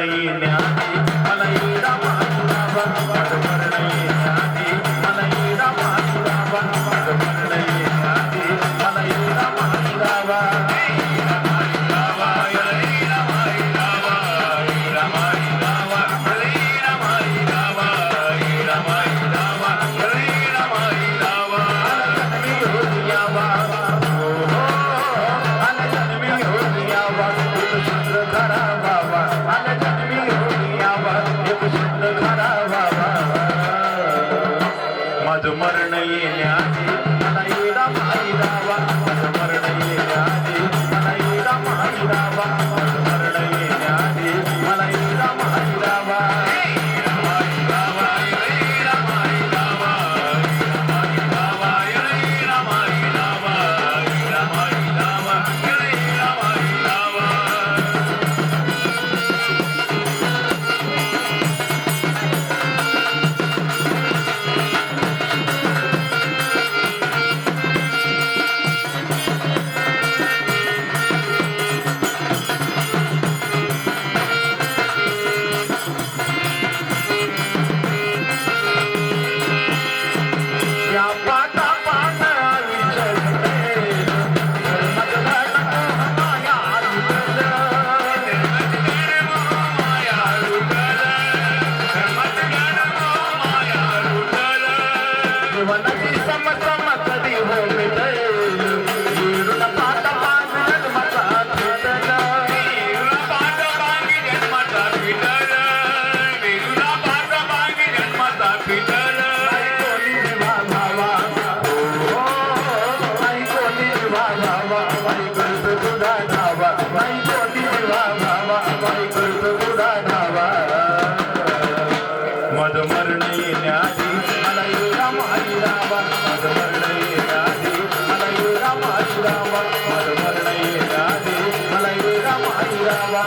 येण्याआधी मला येडा माहिरावा माझं मरण येण्याआधी मला येडा माहिरावा माझं मरण येण्याआधी मला येडा माहिरावा माझं मरण येण्याआधी मला येडा माहिरावा माझं मरण येण्याआधी मला येडा माहिरावा माझं मरण येण्याआधी मला येडा माहिरावा माझं मरण येण्याआधी मला येडा माहिरावा माझं मरण येण्याआधी मला येडा माहिरावा माझं मरण येण्याआधी मला येडा माहिरावा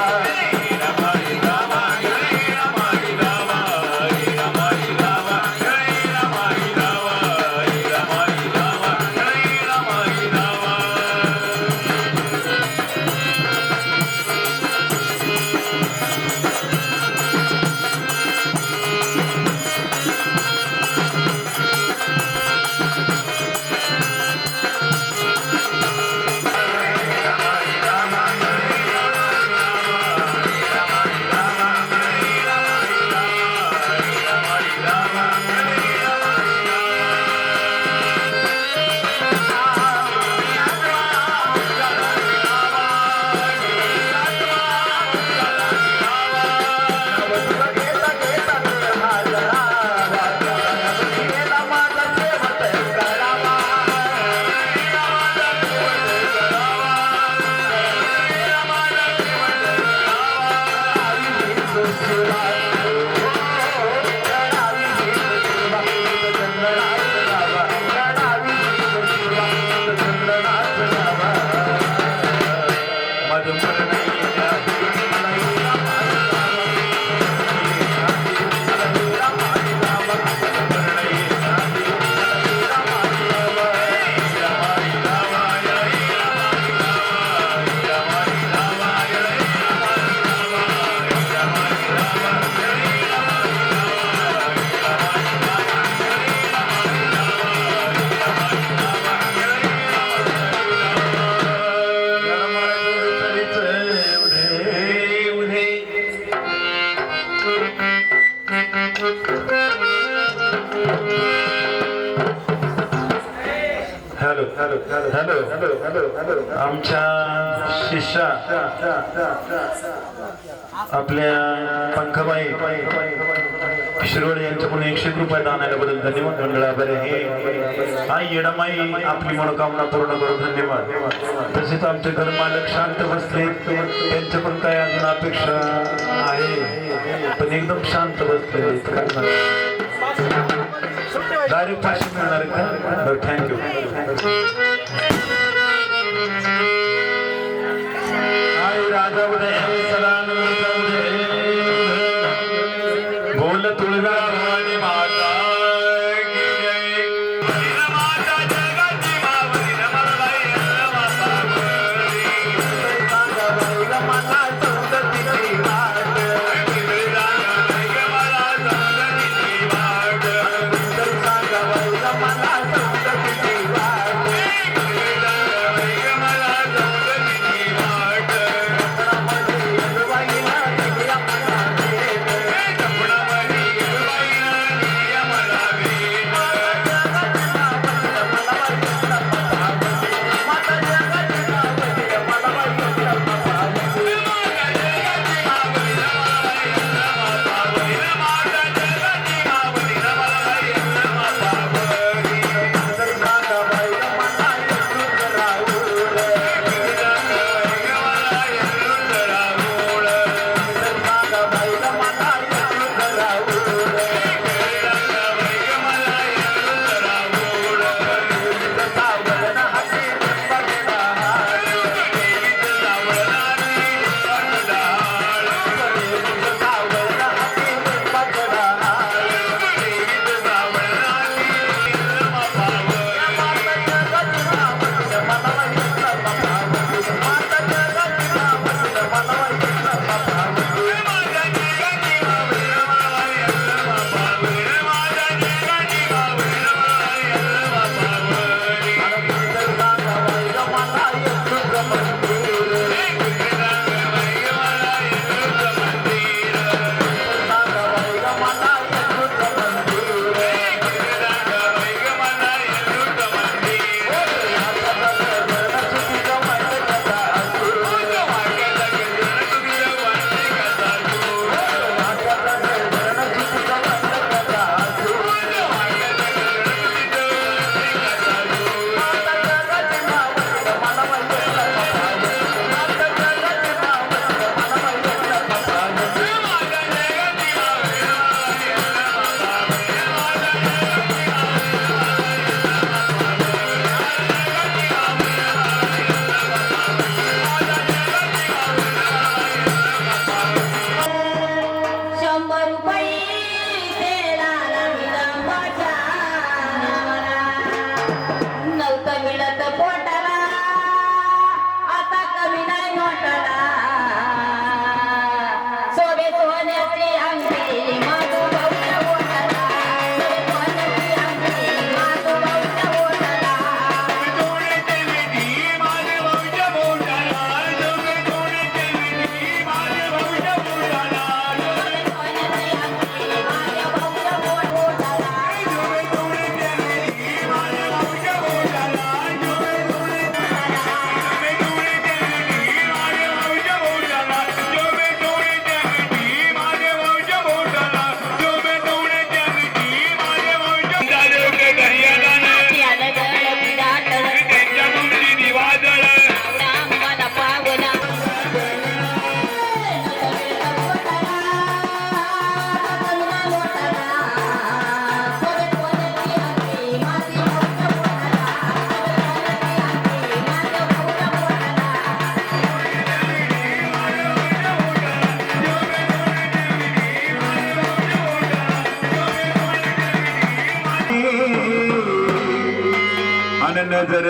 hello hello hello hello hello आमच्या शिष्या आपल्या पंखबाई शिरोळे यांच्याकडून 101 रुपये दान आल्याबद्दल धन्यवाद मंडळाबरे. हे आई येडामाई आपली मनोकामना पूर्ण करू धन्यवाद. तसेच आमचे घर मालक शांत बसले, त्यांच्या पण काही अजून अपेक्षा आहे पण एकदम शांत बसले. डायरेक्ट फाशी मिळणार का? बरं थँक्यू. आई राजा उदय बोल तुळजा भवानी माता माता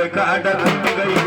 नजर काढा तुम्ही गई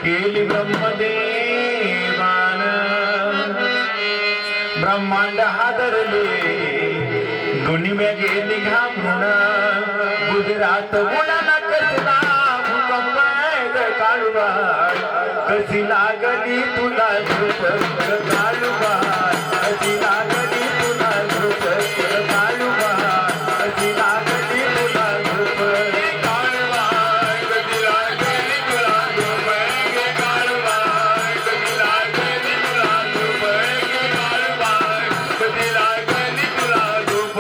केली ब्रह्मदेवान ब्रह्मांड हादरले दुनिया गेली घाबरून गुजरात मुलाला कसला भूकंप काळूबार कशी लागली तुला झोप काळूबार कशी लागली तुला झोप काळूबार कशी लागली तुला झोप काळूबार कशी लागली तुला झोप काळूबार कशी लागली तुला झोप काळूबार कशी लागली तुला झोप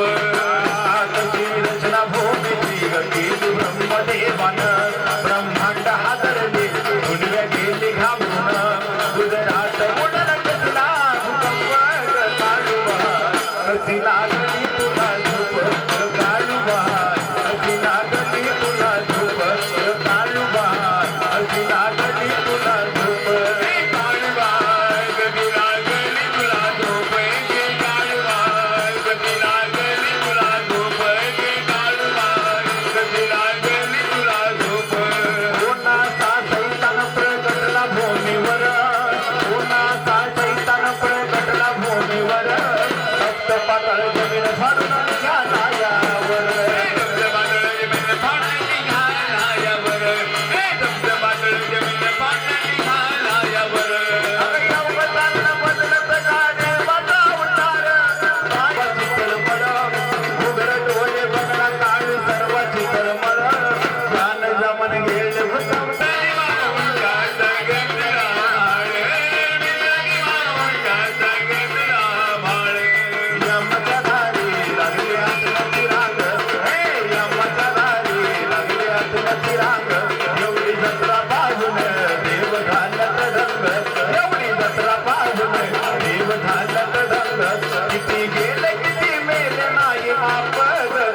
कशी रचना भूमीची गती ब्रह्मदेवान ब्रह्मांड हादरले दुनिया गेली घाबरून गुजरात मुलाला कसला भूकंप काळूबार कशी लागली तुला झोप काळूबार कशी लागली तुला झोप काळूबार कशी लागली तुला झोप काळूबार कशी लागली तुला झोप काळूबार कशी लागली तुला झोप काळूबार कशी लागली तुला झोप कोणाचा सैतान प्रगटला भूमीवर कोणाचा सैतान प्रगटला भूमीवर फक्त पातळ जमीन फाडून निघाला यावर फक्त पातळ जमीन फाडून निघाला यावर फक्त पातळ जमीन फाडून निघाला यावर अवतारला बदलत गाणे वाचा उतार बाबाची तळमळ उघड डोळे बघला काळ सर्वाची तळमळ ध्यान जमन गेले भूकंप किती गेले किती मेले नाही माप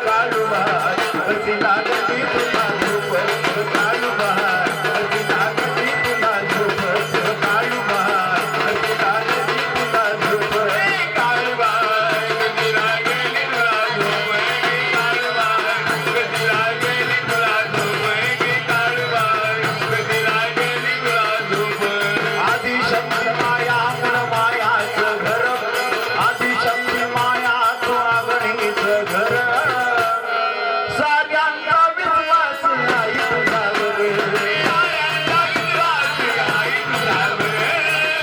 काळूबार कशी लागली तुला झोप काळूबार कशी लागली तुला झोप काळूबार कशी लागली तुला झोप काळूबार कशी लागली तुला झोप काळूबार कशी लागली तुला झोप काळूबार कशी लागली तुला झोप आधी शक्ती माया गुण मायाचं घर आधी शक्ती माया तू आगणीचं घर साऱ्यांचा विश्वास आई तुझ्यावर साऱ्यांचा विश्वास आई तुझ्यावर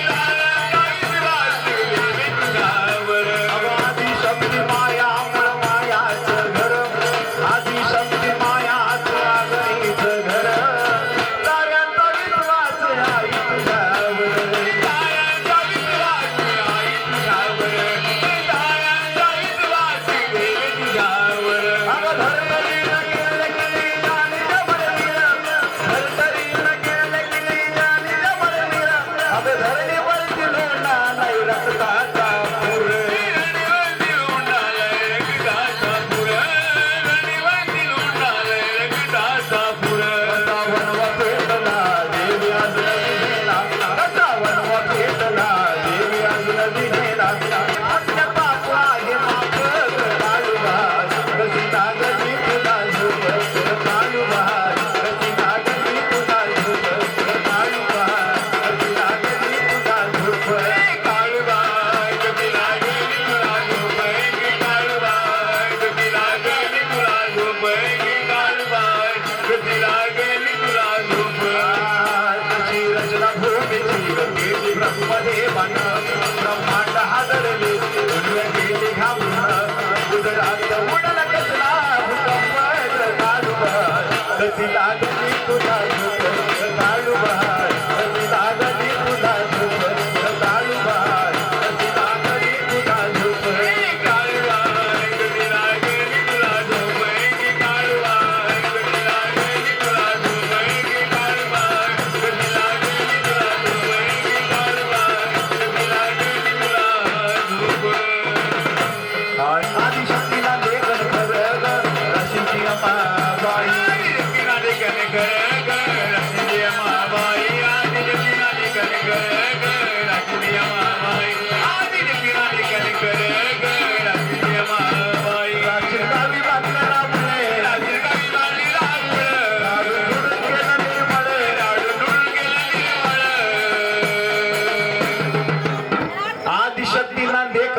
साऱ्यांचा विश्वास देवी तुझ्यावर आधी शक्ती माया गुण मायाचं घर आधी शक्ती माया तू आगणीचं घर साऱ्यांचा विश्वास आई तुझ्यावर साऱ्यांचा विश्वास आई तुझ्यावर साऱ्यांचा विश्वास देवी तुझ्यावर धरतरीला गेले किती जाणी जबरवीर धरतरीला गेले किती जाणी जबरवीर धरणीवरती लोंढा नाही रक्ताचा पूर धरणीवरती लोंढा नाही रक्ताचा पूर धरणीवरती लोंढा नाही रक्ताचा पूर वनवा पेटला देवी अजून दिनेला वनवा पेटला देवी अजून दिनेला आपल्या पाप आहे माप काळूबार कशी लागली तुला झोप काळूबार कशी लागली तुला झोप काळूबार कशी लागली तुला झोप काळूबार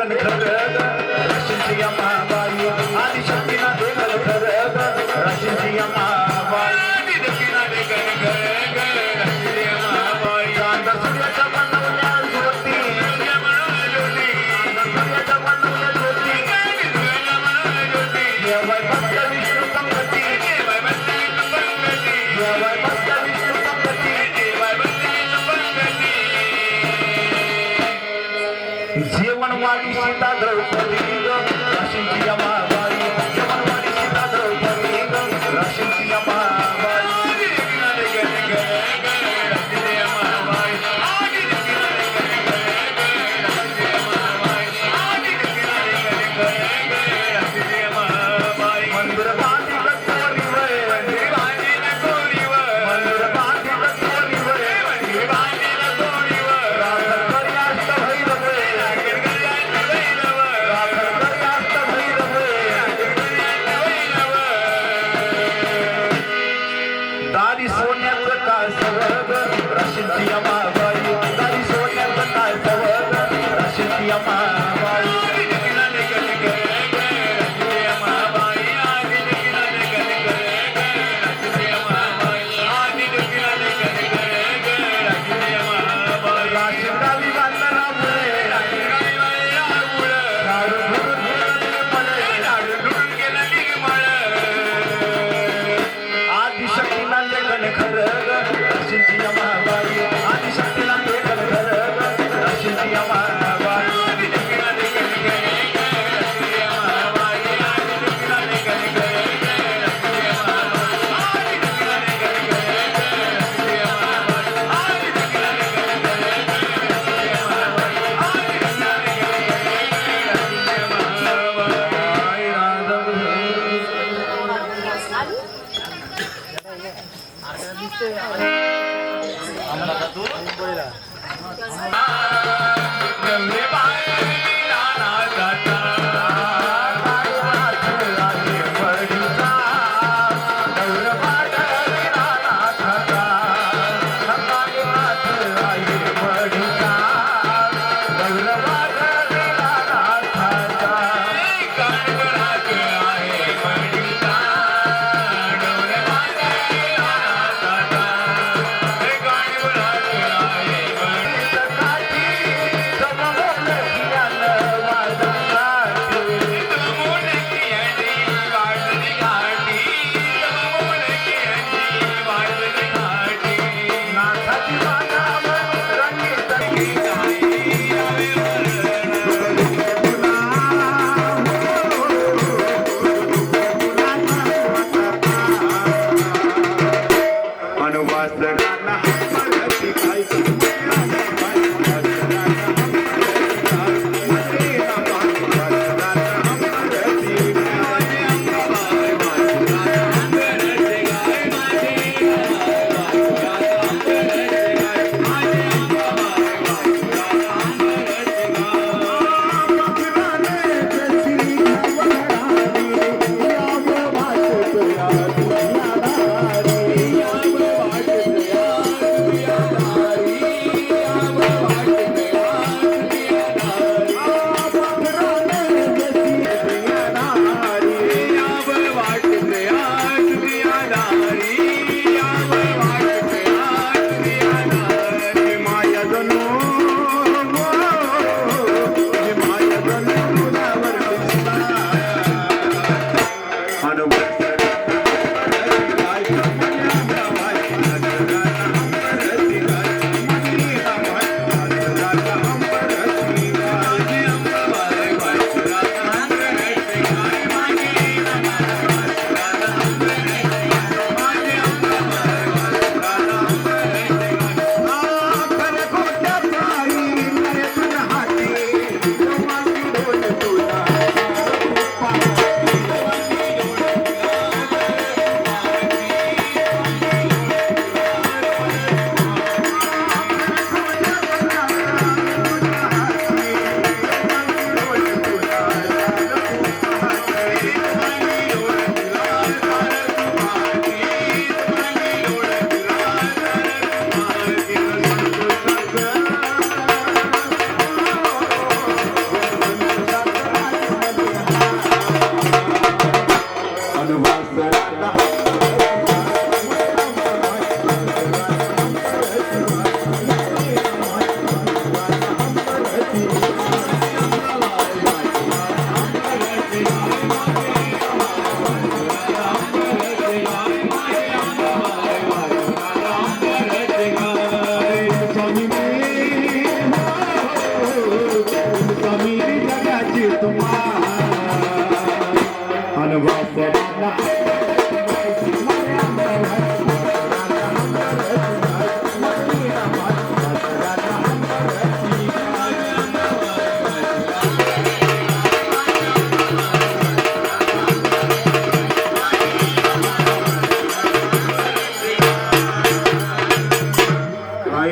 देखल खरं राशींची अम्माबाई आदिशक्तीला देखल खरं राशींची अम्माबाई आदिशक्तीला देखल खरं राशींची अम्माबाई चांद सूर्याच्या बनवल्या ज्योती सूर्याच्या बनवल्या ज्योती देवाय भक्त विष्णू संगती देवाय भक्त विष्णू संगती जेवणवाडी सीता द्रौपदी राशींची अम्माबाई जेवणवाडी सीता द्रौपदी राशींची अम्माबाई मंदिर बांधिल चोरीवर मंदिर बांधिल चोरीवर मंदिर बांधिल चोरीवर मंदिर बांधिल चोरीवर राखण कर्यास्त भैरव राखण कर्यास्त भैरव दारी सोन्याचं काय सवग राशींची अम्माबाई दारी सोन्याचं काय सवग राशींची अम्माबाई आदिशक्तीला देखल खरं राशींची अम्माबाई आदिशक्तीला देखल खरं राशींची अम्माबाई आदिशक्तीला देखल खरं राशींची अम्माबाई आदिशक्तीला देखल खरं राशींची अम्माबाई आदिशक्तीला देखल खरं राशींची अम्माबाई आदिशक्तीला देखल खरं राशींची अम्माबाई आदिशक्तीला देखल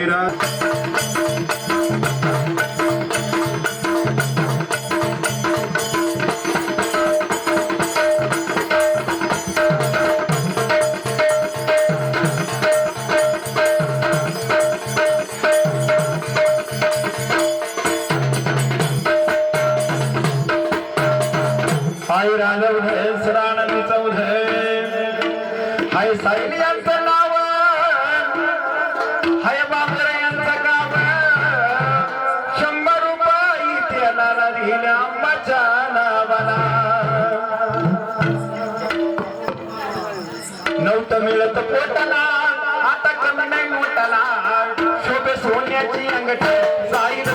साईराम हाय राघव सरानंदी चौधरी हाय सायली यांचं नाव हाय बाबर यांचं गाव 100 रुपये त्याला दिल्या माझ्या नावाला नव्हतं मिळत पोटाला आता कमी नाही मोठाला शोभे सोन्याची अंगठी साईल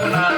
पुन्हा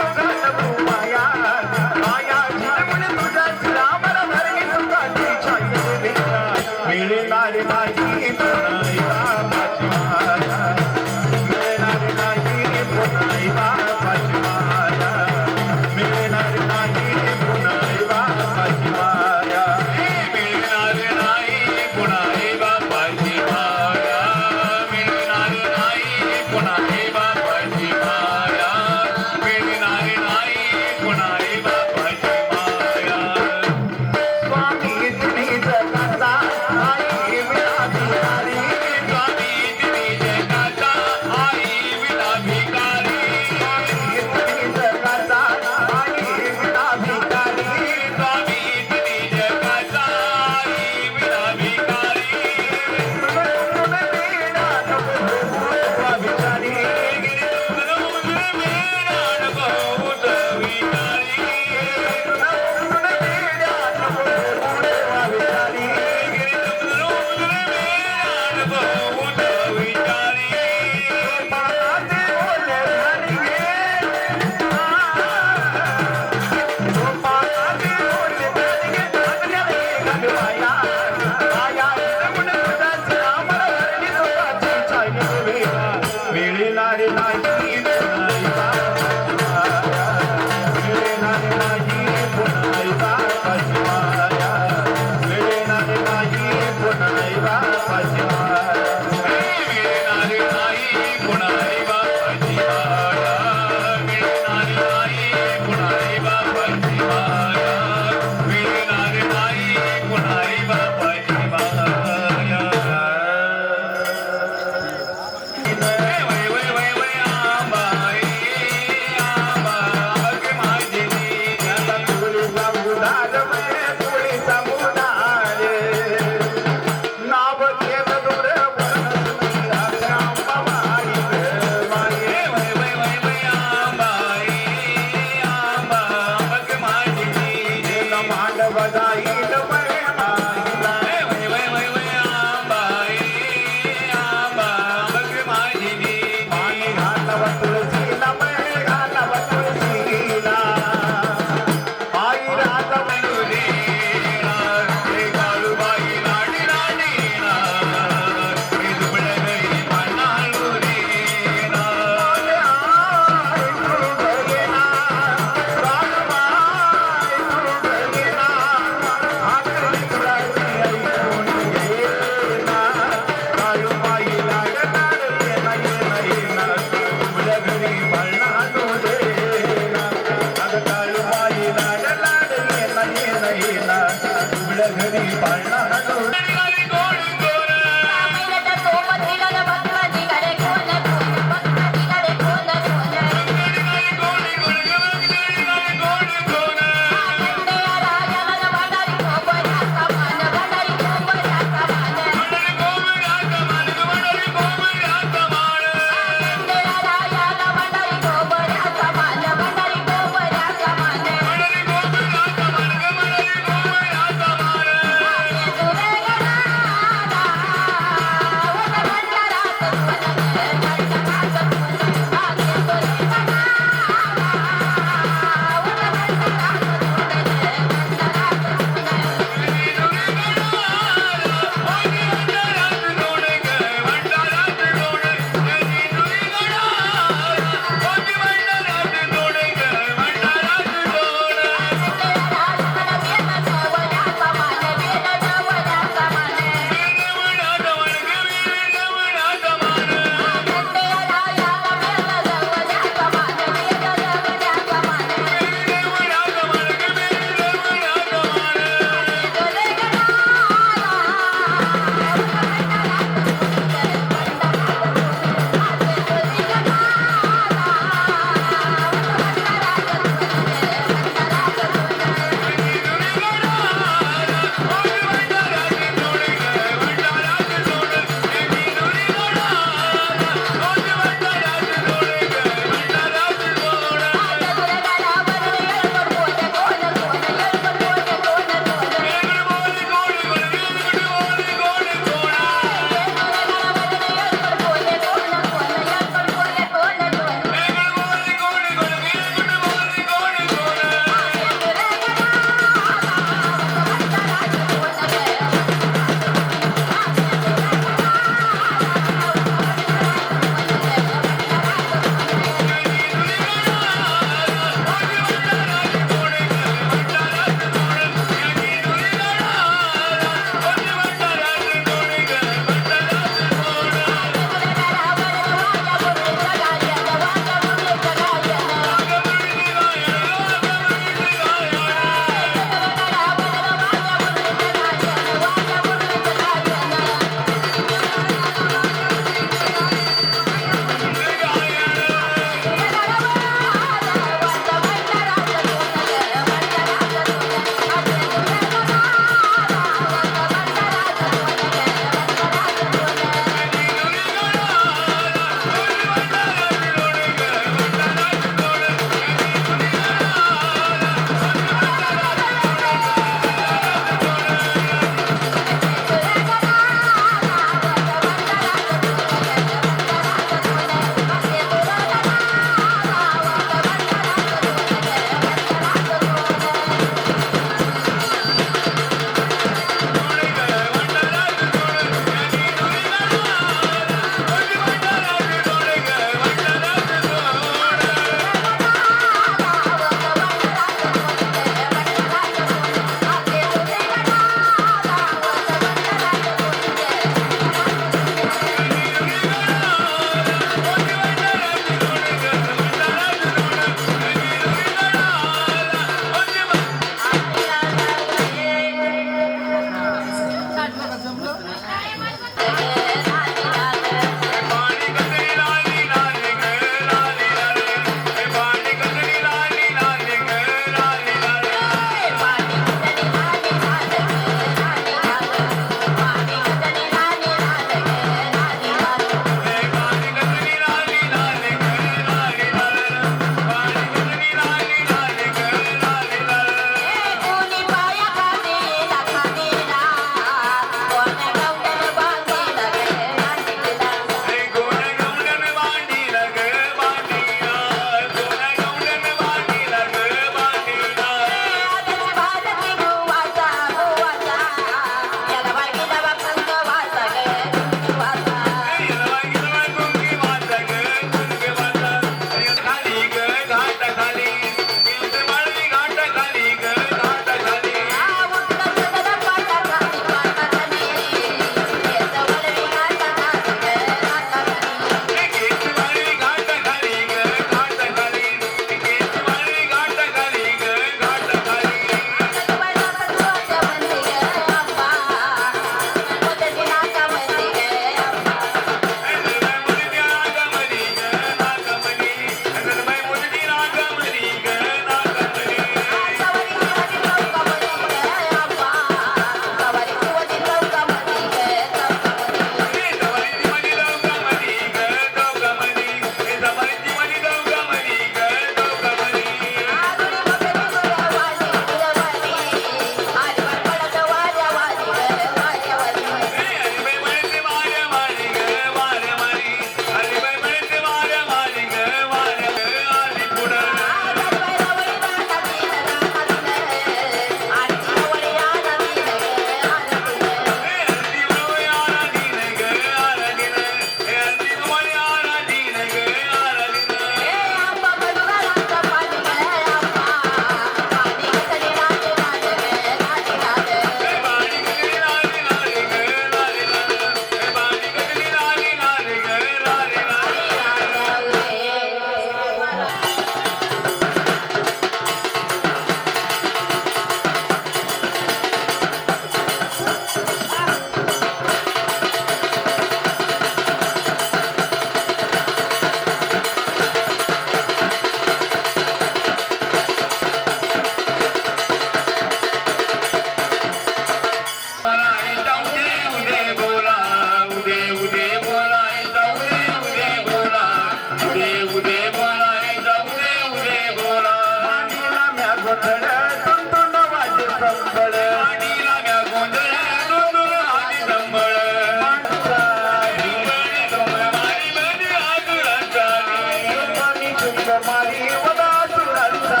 तुंग मारी वदा सुरांचा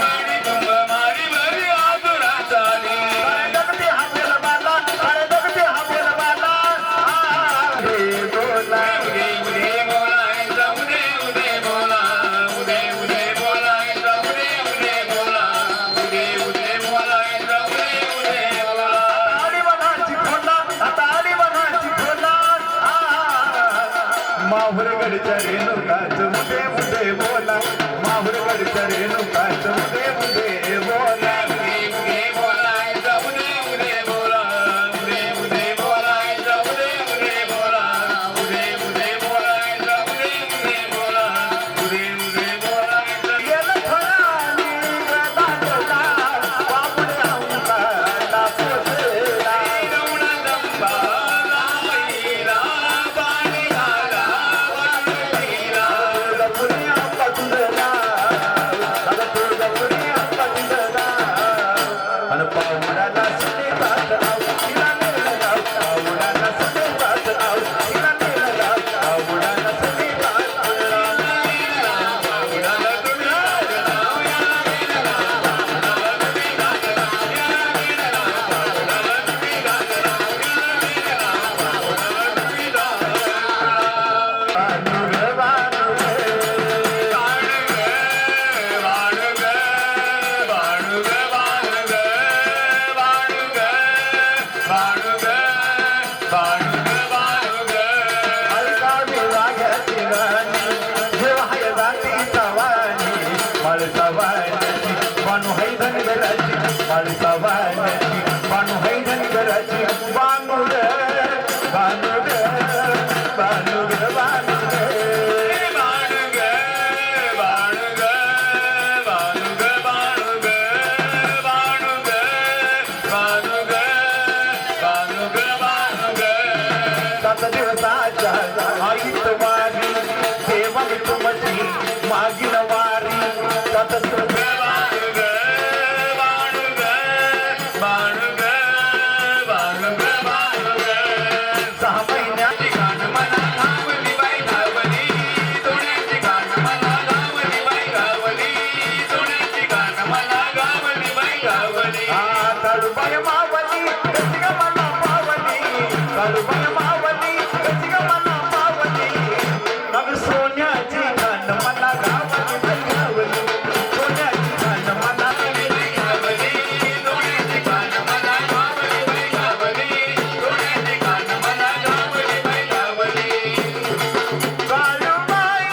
मारी तुंग मारी भरी आतुराचा दगडे हापेल बाला दगडे हापेल बाला रे बोला उदे उदे बोलायचा उदे उदे बोला उदे उदे बोलायचा उदे उदे बोला उदे उदे बोलायचा उदे उदे बोला आडी वनाची खोला आता आडी वनाची खोला माहुरगडच्या रेणुकाच मुदे मुदे बोला माहुरगडच्या रेणुकाच मुदे मुदे बोला उदे उदे बोलायचा उदे उदे बोला उदे उदे बोलायचा उदे उदे बोला उदे उदे बोलायचा उदे उदे बोला उदे उदे बोलायचा गेलं फळानी दादला बाबुळे अंकाला पोचला रवणा दंबा रामईला पाणी घाला वनतीला तुळजापुरी आंबा तुझला दादा तुळजापुरी आंबा तुझला अन पाहुण्याला सुनेतात आव तिला नेलं गाव पाहुण्याला सुनेतात आव तिला नेलं गाव पाहुण्याला सुनेतात पाहुणाला तुम्ही बानू है धनगराची माळसा वाण्याची बानू है धनगराची बानू ग बानू ग बानू ग बानू ग सात दिवसाच्या आईत वारी देवाली तुमची मागील वारी सात दिवस सहा महिन्याची काळूबाई मावली कशी ग मला पावली काळूबाई मावली कशी ग मला पावली मग सोन्याची खान मला गावली बाई गावली सोन्याची खान मला काळूबाई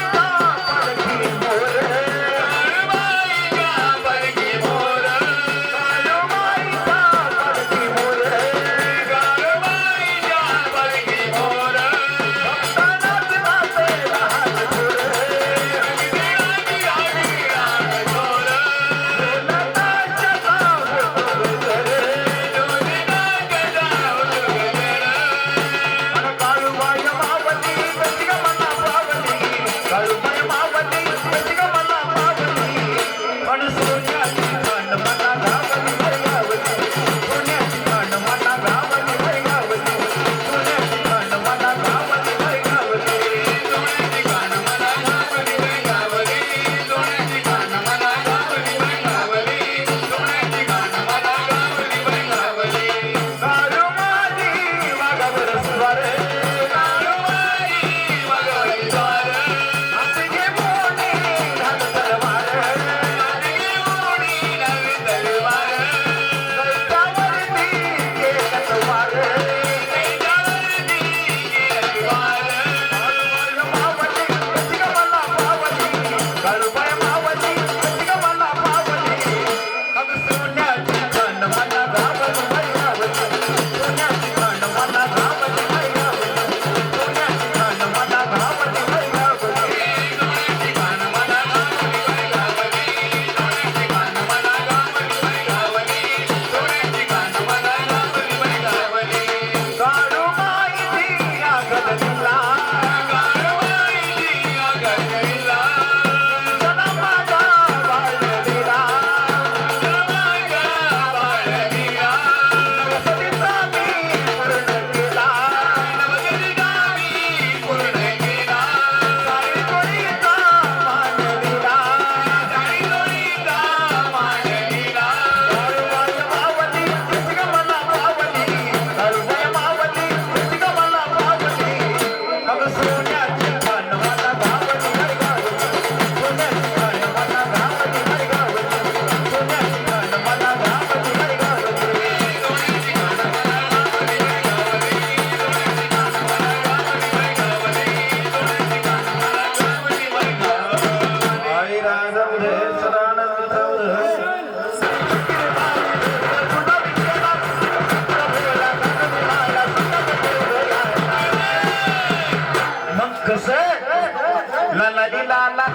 पडकी मोर काळूबाई पडकी मोर तानाच नाचे लहान थोर लताच्या काळूबाई मावली कशी ग मला पावली काळूबाई मावली कशी ग मला पावली पण सोन्याची खांड मला गावली बाई गावली सोन्याची खांड मला गावली बाई गावली सोन्याची खांड मला गावली बाई गावली काळूबाई वाघावर स्वार हाती घे मोठी घाल तलवार दैत्यावरती घे कटवार मावली कशी ग मला पावली काळूबाई मावली कशी ग मला पावली अग सोन्याची खांड मला गावली बाई गावली सोन्याची खांड मला गावली बाई गावली सोन्याची खांड मला गावली बाई गावली काळूबाई दिया गदला ली ला ला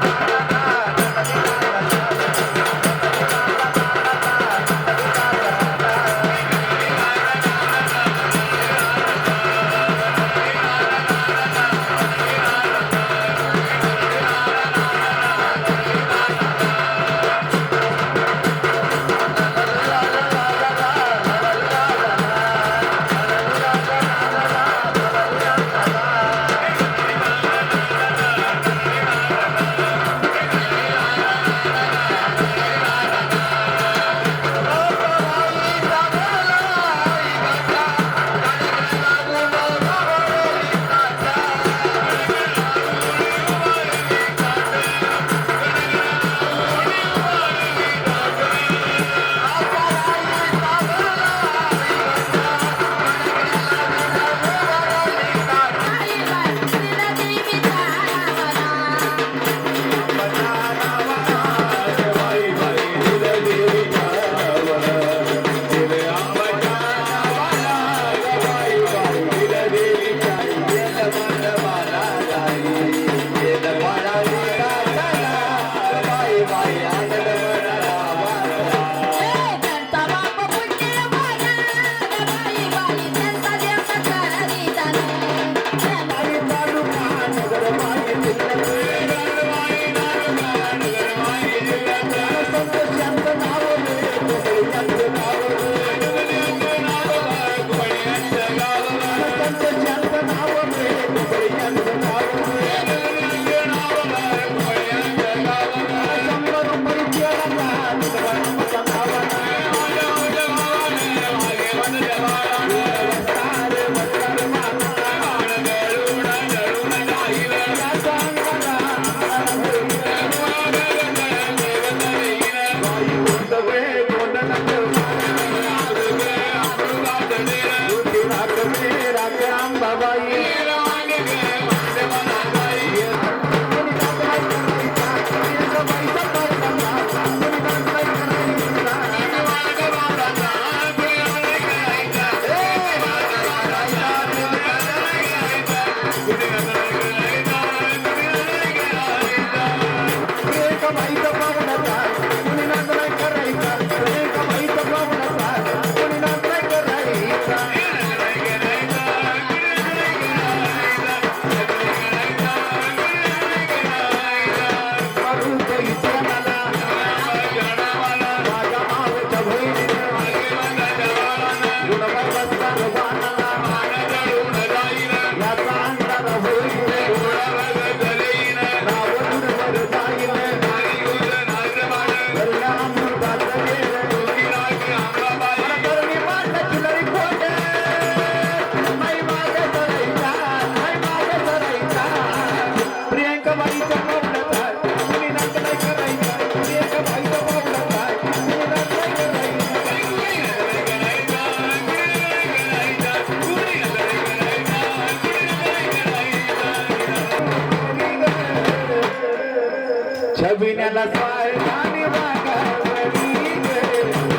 छबिन्याला स्वारदानी वागावरी ग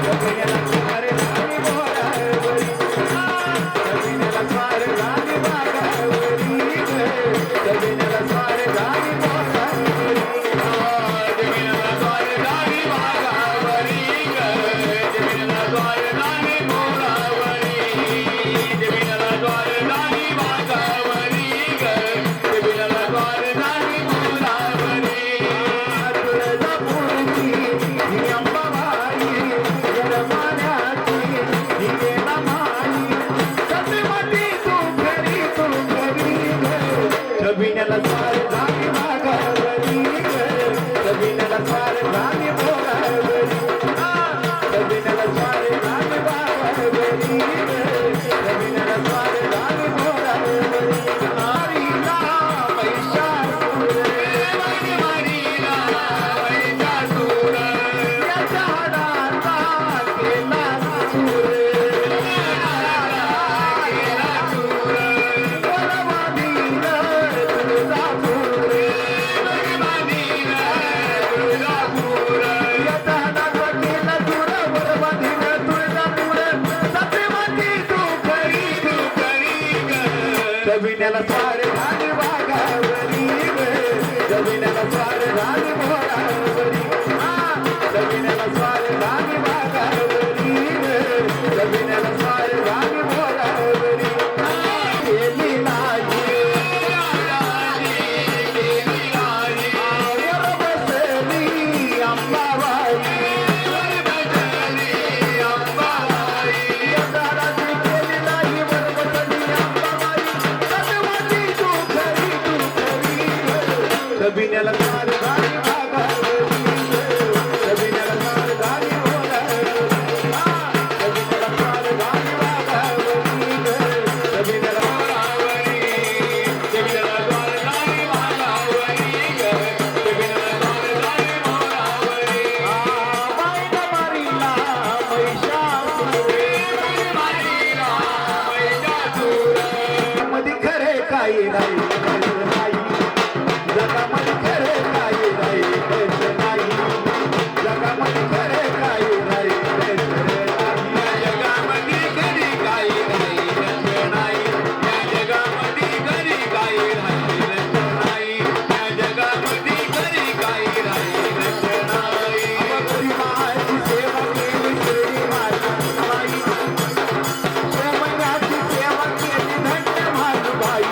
छबिन्याला स्वारदानी वागावरी छबिन्याला स्वारदानी वागावरी ग छबिन्याला स्वारदानी वागावरी छबिन्याला स्वारदानी वागावरी ग छबिन्याला स्वारदानी वागावरी छबिन्याला स्वारदानी वागावरी ग छबिन्याला स्वारदानी वागावरी स्वारधानी मोरावरी जमिनीला स्वारधानी वाघावरी जमिनीला स्वारधानी मोरावरी गेली नाही वर बसली अंबाबाई दादाची गेली नाही वर बसली अंबाबाई सजवाची तू खरी जमिनीला स्वारधानी वाघावरी जमिनीला स्वारधानी मोरावरी जमिनीला स्वारधानी वाघावरी जमिनीला बाईनं मारीला महिषासुर मध्ये खरे काही नाही जगामध्ये खरे काही नाही जगामध्ये खरे काही नाही अवघडी मायची सेवा केली श्रेणी माई सोमयाची सेवा केली धन्य भानुबाई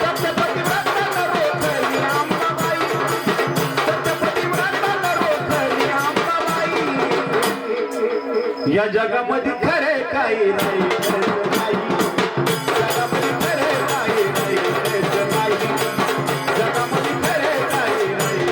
सत्यपती व्रताला रोखली अंबाबाई सत्यपती व्रताला रोखली अंबाबाई या जगामध्ये खरे काही नाही जगामध्ये खरे काही नाही जगामध्ये खरे काही नाही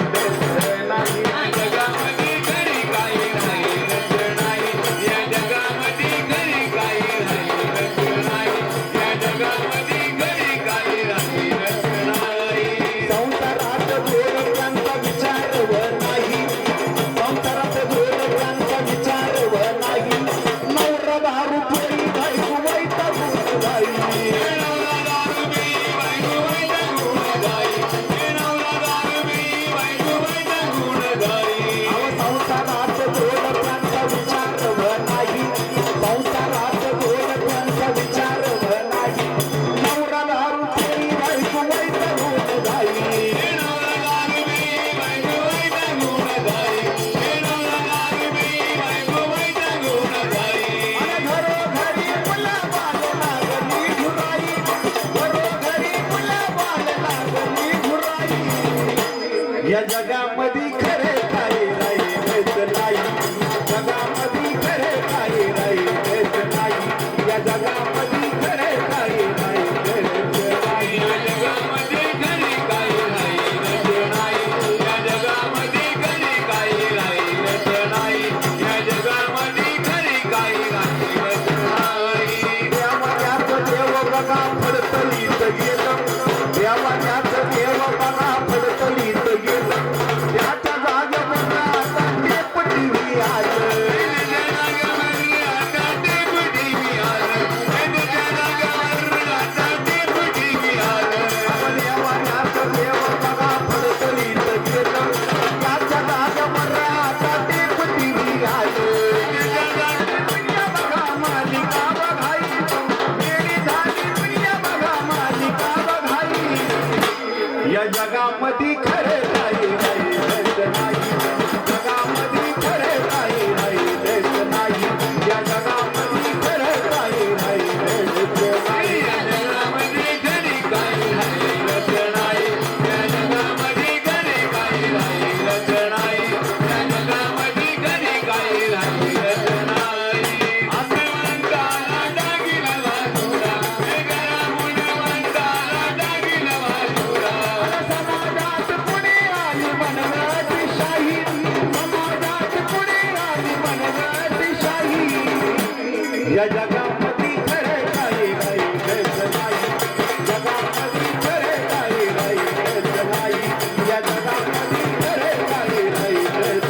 संसारात गोरखांचा विचार व नाही संसारात गोरखांचा विचार व नाही नवरा दारू पिऊन बायको वैतागून जाई अहो संसारात गोरखांचा विचार व नाही संसारात गोरखांचा विचार व नाही नवरा दारू पिऊन बायको वैतागून जाई अरे घरोघरी मुलाबाळ लागली घुराई घरोघरी मुलाबाळ लागली घुराई या जगामध्ये खरे काही नाही नाही जगामध्ये खरे काही नाही या जगामध्ये खरे काही नाही देवाण्याचं देव बघा फडतलीत गेलं देवाण्याचं देव बघा फडतलीत गेलं त्याच्या जागेवर आता टेपटीवी आलं देवाण्याचं देव बघा फडतलीत गेलं त्याच्या जागेवर आता टेपटीवी आलं दुनिया बघा मालिका बघाई वेळी झाली दुनिया बघा मालिका बघाई या जगामध्ये खरे काही नाही जगामध्ये खरे काही नाही या जगामध्ये खरे काही नाही समाजात पुढे आली मनगटी शाही समाजात पुढे आली मनगटी शाही या जगामध्ये खरे काही नाही जगामध्ये खरे काही नाही या जगामध्ये खरे काही नाही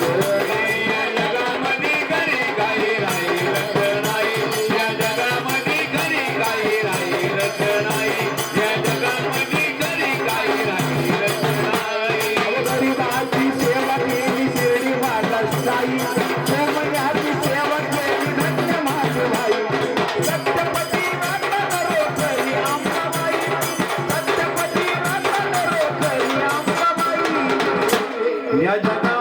गरीबाची सेवा केली श्रेणी माता साई सोमयाची सेवा केली धन्य माझ भाई या जगात